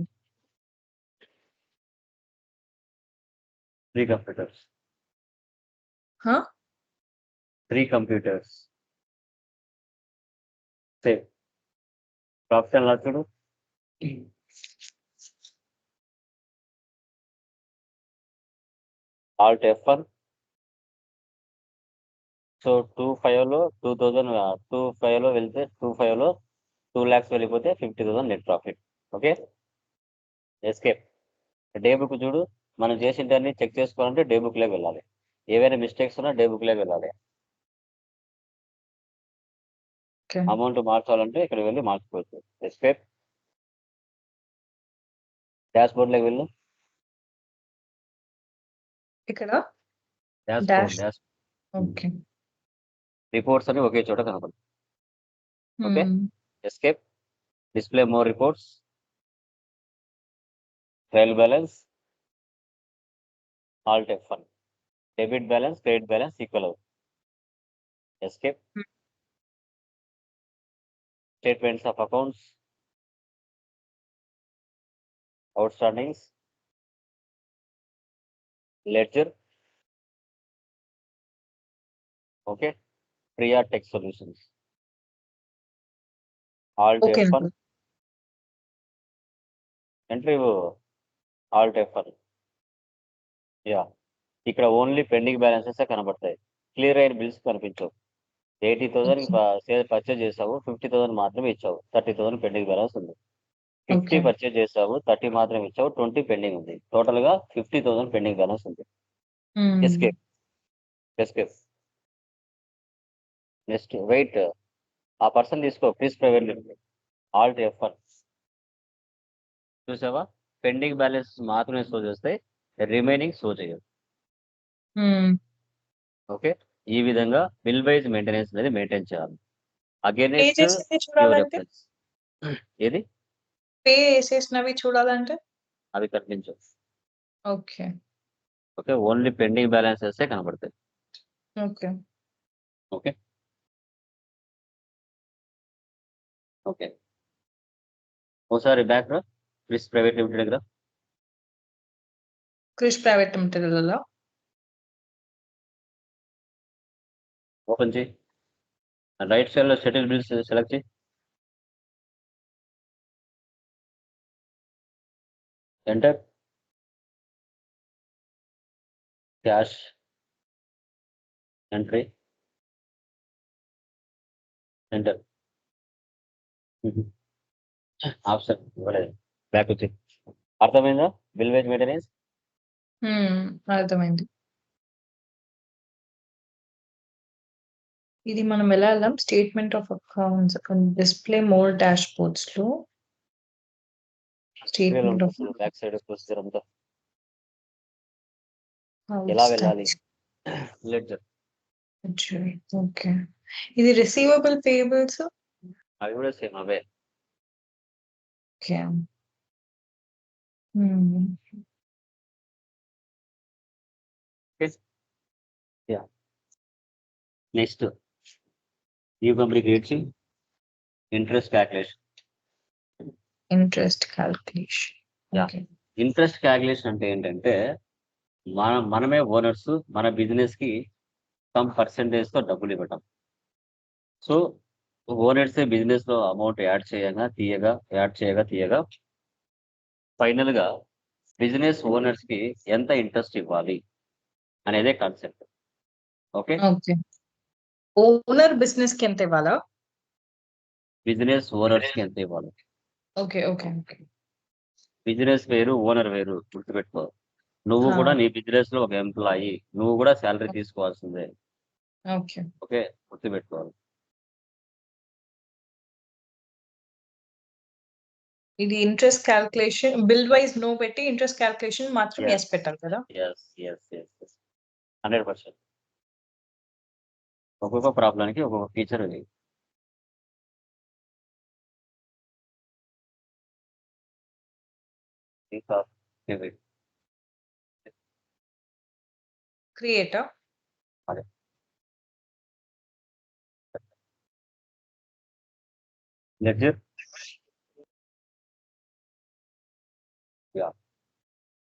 3 computers. Huh? 3 computers. Save. Profit and loss చూడు. Alt F1. సో 25లో 2000, 25లో వెళ్తే 25లో 2 lakhs వెళ్ళిపోతే 50,000 net profit. Okay, escape. Day book చూడు, మనం చేసింటన్ని చెక్ చేసుకోవాలంటే డే బుక్లోకి వెళ్ళాలి. ఏవైనా మిస్టేక్స్ ఉన్నా డే బుక్లోకి వెళ్ళాలి. Okay. అమౌంట్ మార్చాలంటే ఇక్కడ వెళ్ళి మార్చుకోవచ్చు. ఎస్కేప్. డాష్ బోర్డ్లోకి వెళ్ళు. ఇక్కడ dash Dash. Board, dash okay. Reports అని ఒకే చోట కనపడుతుంది. Okay, escape. Display more reports. Trial balance. Alt F1. Debit balance, credit balance equal అవుతుంది. Escape. Statements of accounts. Outstandings. Ledger. Okay, Priya Tech Solutions. Alt okay. F1. Entry alt F1. Yeah, ఇక్కడ only pending balances కనబడతాయి, clear అయిన bills కనిపించవు. 80,000 purchase చేసావు, 50,000 మాత్రమే ఇచ్చావు, 30,000 pending balance ఉంది. 50 Okay. Purchase చేసావు, 30 మాత్రమే ఇచ్చావు, 20 పెండింగ్ ఉంది. టోటల్ గా 50,000 పెండింగ్ బ్యాలెన్స్ ఉంది. ఎస్కేప్. ఎస్కేప్. Next wait. ఆ పర్సన్ తీసుకో, please private limited. Alt F1. చూసావా, పెండింగ్ బ్యాలెన్స్ మాత్రమే షో చేస్తాయి, రిమైనింగ్ షో చేయదు. ఓకే, ఈ విధంగా బిల్ వైజ్ మెయింటెనెన్స్ అనేది మెయింటైన్ చేయాలి. పే అగైనెస్ట్ చేసింది యువర్ చూడాలంటే? రెఫరెన్స్. ఏది? పే చేసేసినవి చూడాలంటే? అవి కనిపించవు. Okay. Okay, only pending balances కనబడతాయి. ఓకే. ఓకే. ఓకే, ఒకసారి బ్యాక్ రా, ప్లీజ్ ప్రైవేట్ లిమిటెడ్ దగ్గర. క్రిష్ ప్రైవేట్ లిమిటెడ్‌లో ఓపెన్ చేయి. రైట్ సైడ్ లో షెడ్యూల్ బిల్స్ సెలెక్ట్ చేయి. Enter. Cash entry. Enter. Option ఇవ్వలేదు, బ్యాక్ వచ్చి. అర్థమైందా బిల్ వైజ్ మెయింటెనెన్స్? అర్థమైంది. ఇది మనం ఎలా వెళ్ళాం? Statement of accounts display more dash బోర్డ్స్‌లో statement of back side procedure అంతా ఎలా వెళ్ళాలి లెడ్జర్. ఓకే. ఇది రిసీవబుల్ పేయబుల్స్. అవి కూడా సేమ్ అవే. Okay. Next new company create interest calculation. Interest calculation. Yeah. Okay. Interest calculation అంటే ఏంటంటే మనమే ఓనర్స్, మన బిజినెస్ కి సమ్ పర్సెంటేజ్ తో డబ్బులు ఇవ్వటం. సో ఓనర్సే బిజినెస్ లో అమౌంట్ యాడ్ చేయగా ఫైనల్ గా బిజినెస్ ఓనర్స్ కి ఎంత ఇంట్రెస్ట్ ఇవ్వాలి అనేదే concept. Okay. Okay. Owner business కి ఎంత ఇవ్వాలా? బిజినెస్ ఓనర్స్ కి ఎంత ఇవ్వాలి. ఓకే. ఓకే. ఓకే. బిజినెస్ వేరు, ఓనర్ వేరు, గుర్తుపెట్టుకో. నువ్వు కూడా నీ బిజినెస్ లో ఒక ఎంప్లాయీ, నువ్వు కూడా శాలరీ తీసుకోవాల్సిందే. ఓకే. ఓకే, గుర్తుపెట్టుకోవాలి. ఇది interest calculation bill wise no పెట్టి ఇంట్రెస్ట్ క్యాల్కులేషన్ మాత్రం ఎస్ పెట్టాలి కదా? ఎస్ 100%. ఒక్కొక్క ప్రాబ్లంకి ఒక్కొక్క ఫీచర్ ఉంది. క్రియేటా? అదే. లెడ్జర్.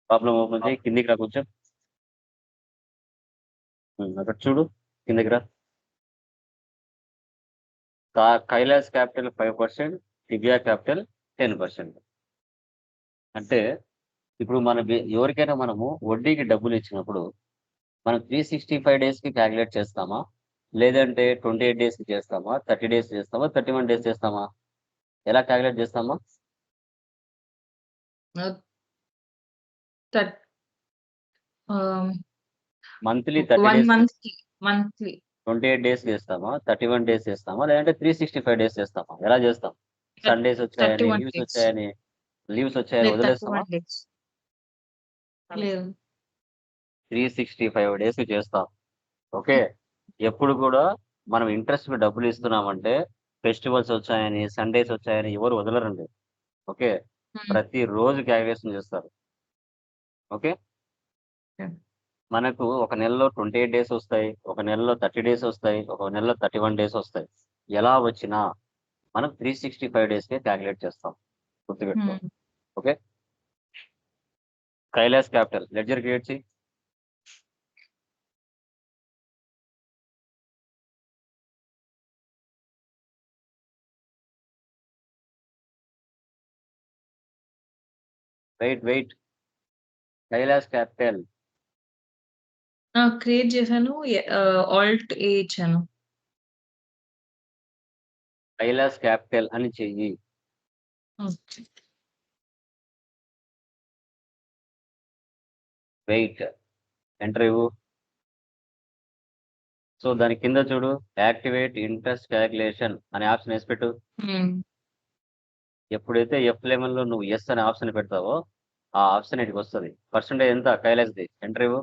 ప్రాబ్లం ఓపెన్ చేయి, కిందికి రా కొంచెం. అక్కడ చూడు, కిందికి రా. Kailas capital 5%, Divya capital 10%. అంటే ఇప్పుడు ఎవరికైనా మనము వడ్డీకి డబ్బులు ఇచ్చినప్పుడు మనం 365 days కి క్యాలిక్యులేట్ చేస్తామా, లేదంటే 28 days కి చేస్తామా, 30 days చేస్తామా, 31 days చేస్తామా? ఎలా క్యాలిక్యులేట్ చేస్తామా? మంత్లీ 30 days, మంత్లీ 28 days చేస్తామా, 31 days చేస్తామా, లేదంటే 365 days చేస్తామా? ఎలా చేస్తాం? సండేస్ వచ్చాయని, 31 లీవ్స్ వచ్చాయని వదిలేస్తామా? 31 days. లేదు. 365 days చేస్తాం. ఓకే. ఎప్పుడు కూడా మనం ఇంట్రెస్ట్ డబ్బులు ఇస్తున్నామంటే ఫెస్టివల్స్ వచ్చాయని, సండేస్ వచ్చాయని ఎవరు వదలరండి. ఓకే. ప్రతి రోజు క్యాలిక్యులేషన్ చేస్తారు. ఓకే. మనకు ఒక నెలలో 28 days వస్తాయి, ఒక నెలలో 30 days వస్తాయి, ఒక నెలలో 31 days వస్తాయి. ఎలా వచ్చినా మనం 365 days కే క్యాలిక్యులేట్ చేస్తాం. గుర్తుపెట్టుకో. Okay. Kailas capital ledger create చేయి. వెయిట్. కైలాస్ క్యాపిటల్ క్రియేట్ చేశాను. ఆల్ట్ ఏ ఇచ్చాను. కైలాస్ క్యాపిటల్ అని చెయ్యి. ఓకే. వెయిట్ ఎంటర్ ఇవ్వు. సో దాని కింద చూడు, యాక్టివేట్ ఇంట్రెస్ట్ క్యాలిక్యులేషన్ అనే ఆప్షన్ వేసి పెట్టు. ఎప్పుడైతే F11 లో నువ్వు ఎస్ అనే ఆప్షన్ పెడతావో ఆ ఆప్షన్ ఇటుకు వస్తుంది. పర్సెంటేజ్ ఎంత కైలాస్ది? ఎంటర్ ఇవ్వు.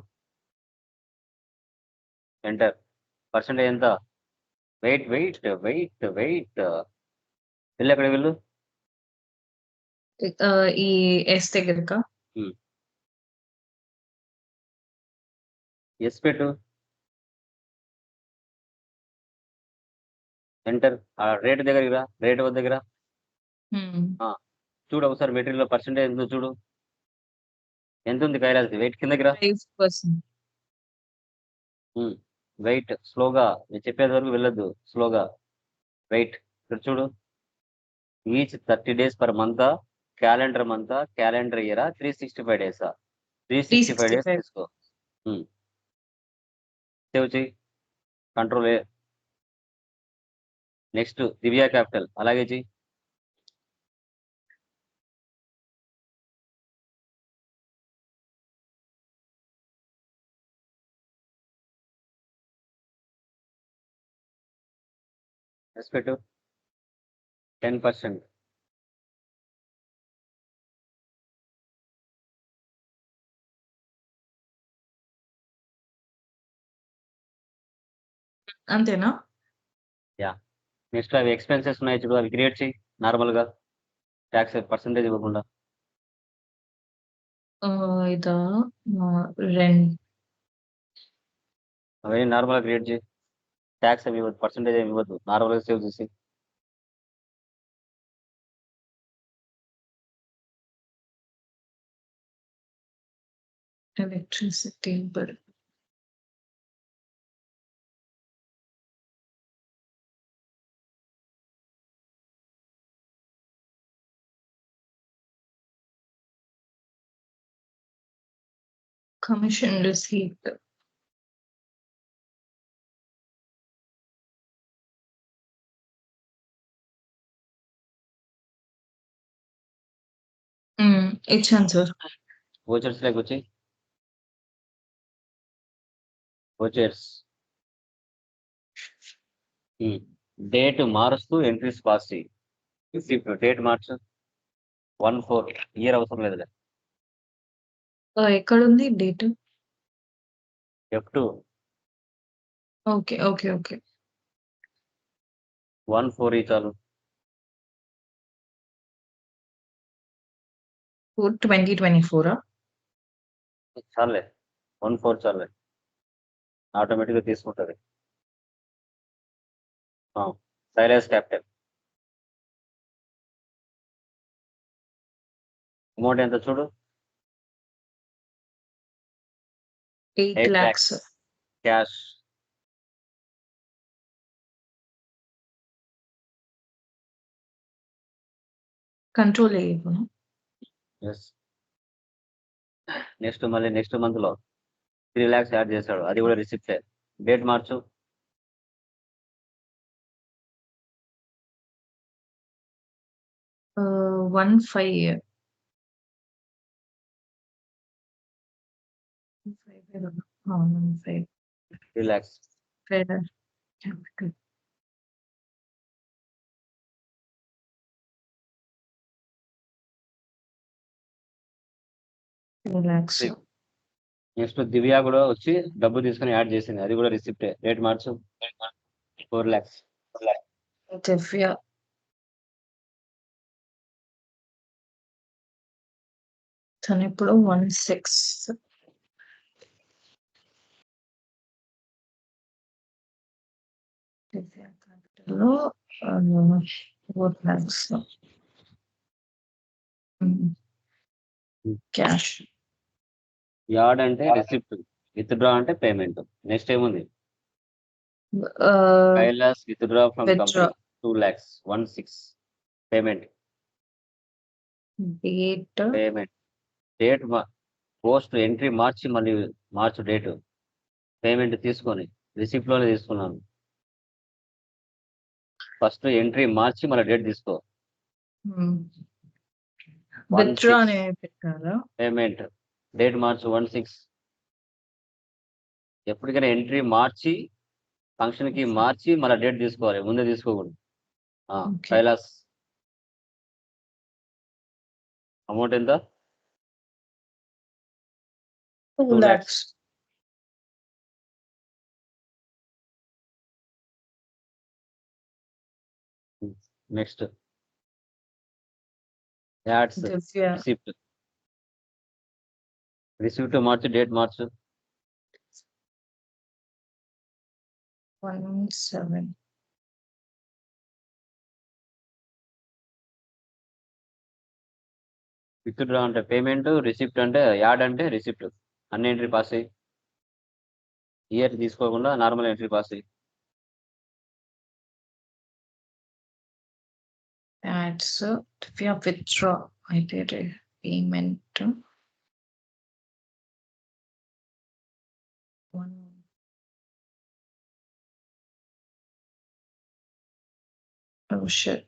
ఎంటర్. పర్సెంటేజ్ ఎంత? వెయిట్. వెళ్ళి అక్కడ వెళ్ళు. ఈ ఎస్ దగ్గరకా? ఎస్ పెట్టు. ఎంటర్. ఆ రేట్ దగ్గరికి రా, రేట్ దగ్గర చూడు ఒకసారి మెటీరియల్ పర్సెంటేజ్ ఎంత చూడు. ఎంత ఉంది కైలాస్ది? వెయిట్ కిందకి రా. 5%. వెయిట్ స్లోగా, నేను చెప్పేది వరకు వెళ్ళొద్దు, స్లోగా వెయిట్. ఇక్కడ చూడు, each 30 days per month, calendar month, calendar ఇయరా, 365 days? 365 days తీసుకో. సేవ్ చేయి, control A. Next Divya capital అలాగే చెయ్యి. పెట్టు. 10%. అంతేనా? నెక్స్ట్ అవి ఎక్స్‌పెన్సెస్ ఉన్నాయి చూడు అవి క్రియేట్ చెయ్యి నార్మల్‌గా. టాక్స్ పర్సెంటేజ్ ఇవ్వకుండా. ఇదా? రెంట్. అవన్నీ నార్మల్‌గా క్రియేట్ చెయ్యి. టాక్స్ అవి ఇవ్వద్దు. పర్సెంటేజ్ ఏమి ఇవ్వద్దు. నార్మల్‌గా సేవ్ చేసేయి. Electricity bill. Commission receipt. ఇచ్చాను సార్. వోచర్స్‌లోకి వచ్చేయి. వోచర్స్. డేట్ మారుస్తూ ఎంట్రీస్ పాస్ చెయ్యి. రిసిప్ట్ డేట్ మార్చు. 1/4 ఇయర్ అవసరం లేదులే. ఎక్కడుంది date? F2 okay. Okay. Okay. 1/4 ఇయ్యి చాలు. 2024 చాలులే. 1/4 చాలులే. ఆటోమేటిక్‌గా తీసుకుంటది. Silence capital. అమౌంట్ ఎంత చూడు? 8 8 lakhs. lakhs cash. కంట్రోల్ ఇవ్వను. యెస్. మళ్ళీ నెక్స్ట్ మంత్‌లో 3 lakhs యాడ్ చేశాడు. అది కూడా రిసిప్టే. డేట్ మార్చు. 15. 15. 3 lakhs. Capital. lakhs. నెక్స్ట్ దివ్య కూడా వచ్చి డబ్బు తీసుకొని యాడ్ చేసింది. అది కూడా రిసిప్టే. డేట్ మార్చు. 4 lakhs. దివ్య. తను ఇప్పుడు 16. దివ్య క్యాపిటల్‌లో 4 lakhs. క్యాష్. యాడ్ అంటే రిసిప్ట్. విత్‌డ్రా అంటే పేమెంట్. నెక్స్ట్ ఏముంది? Kailas withdraw from Withdraw. Company 2 lakhs 16 payment. Date. Date post entry మార్చి మళ్ళీ మార్చు డేట్. పేమెంట్ తీసుకొని రిసిప్ట్‌లోనే తీసుకున్నాను. ఫస్ట్ ఎంట్రీ మార్చి మళ్ళీ డేట్ తీసుకో. విత్‌డ్రా అనే పెట్టారా? పేమెంట్. డేట్ మార్చు 16. ఎప్పటికైనా ఎంట్రీ మార్చి ఫంక్షన్‌కి మార్చి మళ్ళీ డేట్ తీసుకోవాలి. ముందే తీసుకోకూడదు. Okay. కైలాస్. అమౌంట్ ఎంత? 2 lakhs. Next adds. Divya. Receipt మార్చు డేట్ మార్చు. 17. విత్‌డ్రా అంటే పేమెంట్, రిసిప్ట్ అంటే యాడ్ అంటే రిసిప్ట్. అన్ని ఎంట్రీ పాస్ అయ్యి ఇయర్ తీసుకోకుండా నార్మల్ ఎంట్రీ పాస్ అయ్యి. Ads. దివ్య విత్‌డ్రా అయితే పేమెంట్ 1. Oh shit.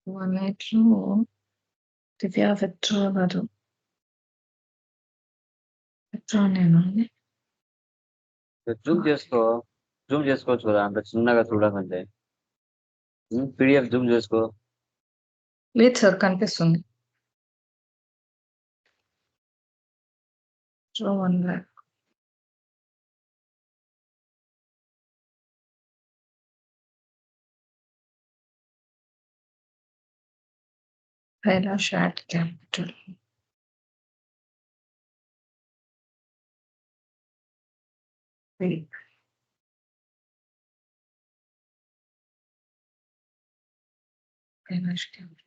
వన్నిట్లో దివ్య విత్‌డ్రా కాదు. విత్‌డ్రా నేనా? జూమ్ చేసుకోవచ్చు కదా అంత చిన్నగా చూడకంటే. పీడిఎఫ్ జూమ్ చేసుకో. లేదు సార్ కనిపిస్తుంది. So 1 lakh. Kailash at capital. Wait. Kailash capital.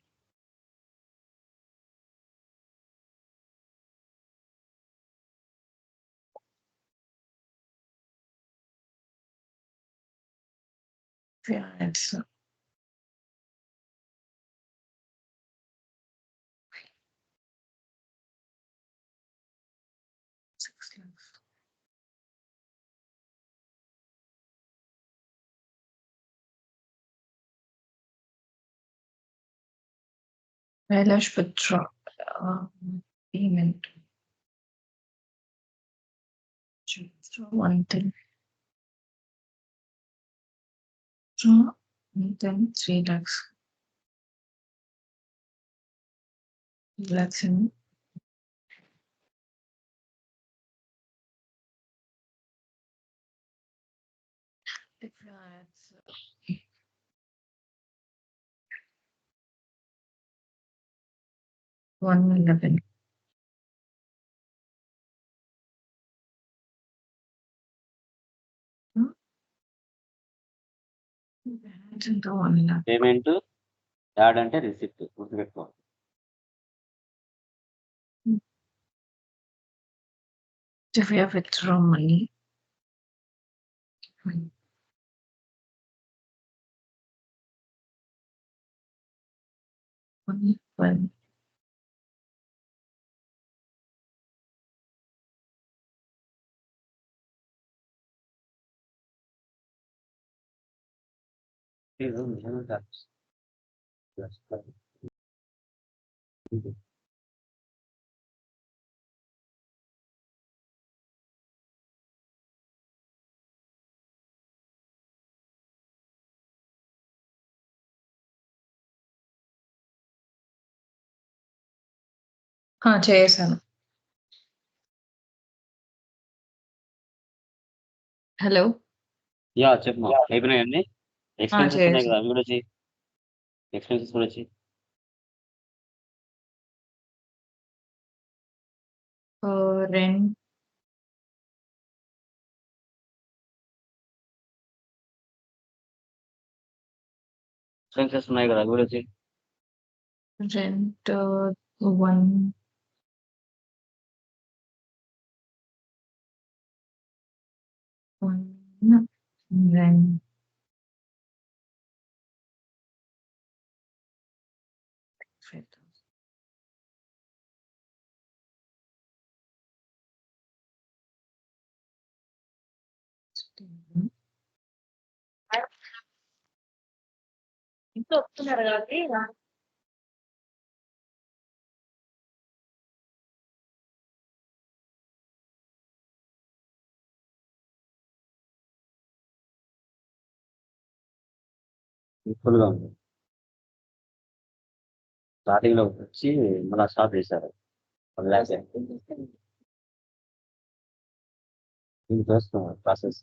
Yeah, it's 6 lakhs. Kailash withdraw payment. So one thing. So then 3 lakhs. Lakhs in it's 111. It's into 1 lakh. Payment add అంటే receipt గుర్తుపెట్టుకోవాలి. If we have withdraw money. Well, ఇది minimum charges. చేశాను. Hello. Yeah చెప్పమ్మా. అయిపోయినాయండి. Expenses ఉన్నాయి చేశాను. కదా! అవి కూడా చెయ్యి. ఎక్స్‌పెన్సెస్ కూడా చెయ్యి. రెంట్. ఎక్స్‌పెన్సెస్ ఉన్నాయి కదా! అవి కూడా చెయ్యి. Rent 1 rent 5,000. ఇంట్లో వస్తున్నారు కాబట్టి ఫుల్‌గా ఉంది. స్టార్టింగ్‌లో వచ్చి మళ్ళా స్టాప్ చేశారు. 1 లాక్ నేను చేస్తున్నా ప్రాసెస్.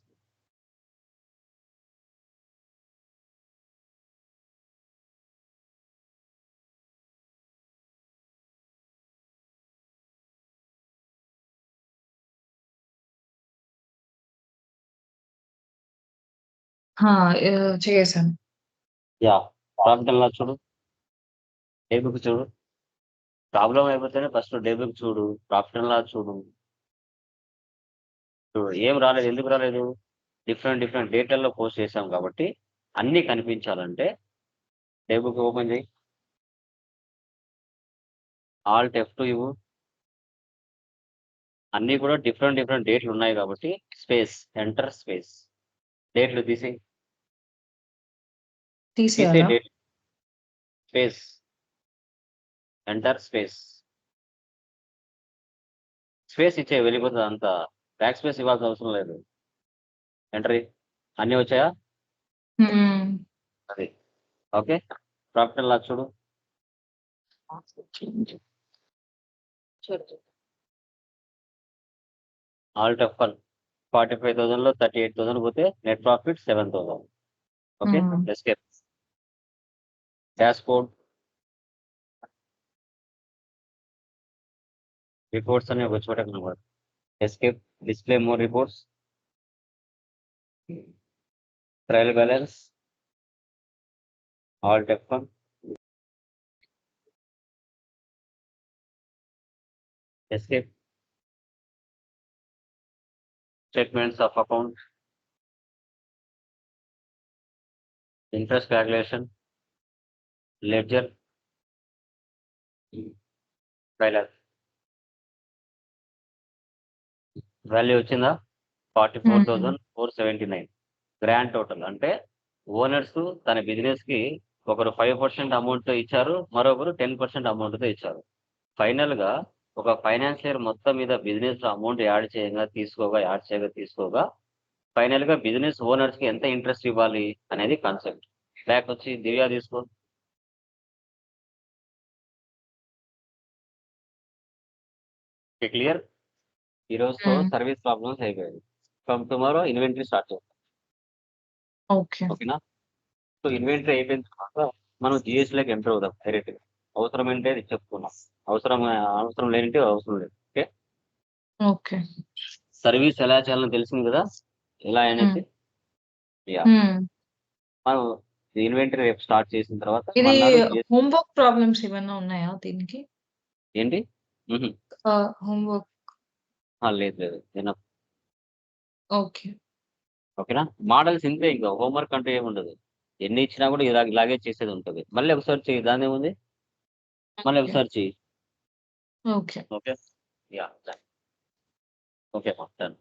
చేశాను. యాహ్! ప్రాఫిట్ అండ్ లాస్ చూడు. డే బుక్ చూడు. ప్రాబ్లమ్ అయిపోతేనే ఫస్ట్ డే బుక్ చూడు. ప్రాఫిట్ అండ్ లాస్ చూడు. చూడు ఏం రాలేదు. ఎందుకు రాలేదు? డిఫరెంట్ డేట్‌లలో పోస్ట్ చేశాం కాబట్టి అన్నీ కనిపించాలంటే డే బుక్ ఓపెన్ చెయ్యి. ఆల్ట్ F2 ఇవ్వు. అన్నీ కూడా డిఫరెంట్ డేట్లు ఉన్నాయి కాబట్టి స్పేస్ ఎంటర్ స్పేస్. డేట్లు తీసేయి. తీసేయి తీసేయాలా? Date. Space. Enter space. Space ఇచ్చేయి వెళ్ళిపోతది అంతా. బ్యాక్ స్పేస్ ఇవ్వాల్సిన అవసరం లేదు. ఎంటర్ ఇయ్యి. అన్నీ వచ్చాయా? అది. ఓకే. ప్రాఫిట్ అండ్ లాస్ చూడు. చూడు. ఆల్ టఫ్ 45,000 లో 38,000 పోతే net profit 7,000. Okay, escape. Dash board reports అనే ఒక చోట కనబడదు. Escape, display more reports, trial balance, all tough escape, statements of account, interest calculation, ledger, balance. Value వచ్చిందా? 44,479. గ్రాండ్ టోటల్ అంటే ఓనర్స్ తన బిజినెస్ కి ఒకరు 5% అమౌంట్ తో ఇచ్చారు, మరొకరు 10% అమౌంట్ తో ఇచ్చారు. ఫైనల్ గా ఒక ఫైనాన్షియర్ మొత్తం మీద బిజినెస్ లో అమౌంట్ యాడ్ తీసుకోగా ఫైనల్ గా బిజినెస్ ఓనర్స్ కి ఎంత ఇంట్రెస్ట్ ఇవ్వాలి అనేది కాన్సెప్ట్. బ్యాక్ వచ్చి దివ్య తీసుకో. క్లియర్? ఈ రోజుతో సర్వీస్ ప్రాబ్లమ్స్ అయిపోయాయి. ఫ్రమ్ టుమారో ఇన్వెంటరీ స్టార్ట్ చేస్తాం. ఓకే. ఓకేనా? సో ఇన్వెంటరీ అయిపోయిన తర్వాత మనం జిఎస్ లోకి ఎంటర్ అవుదాం డైరెక్ట్ గా. అవసరం అంటే చెప్పుకున్నాం, అవసరం లేనింటే అవసరం లేదు. Okay, okay. సర్వీస్ ఎలా చేయాలని తెలిసింది కదా, ఎలా అనేది. యా, మనం ఇన్వెంటరీ రేపు స్టార్ట్ చేసిన తర్వాత ఇది మన్నాడు GS హోంవర్క్ ప్రాబ్లమ్స్ ఏమైనా ఉన్నాయా దీనికి? ఏంటి? హోంవర్క్. లేదు నేను. ఓకే. ఓకేనా? మోడల్స్ ఇంతే, ఇంకా హోంవర్క్ అంటే ఏముండదు. ఎన్ని ఇచ్చినా కూడా ఇలాగే చేసేది ఉంటుంది. మళ్ళీ ఒకసారి చెయ్యి, దాని ఏముంది, మళ్ళీ ఓకే. ఒకసారి చెయ్యి. Okay. Okay, yeah, okay, done.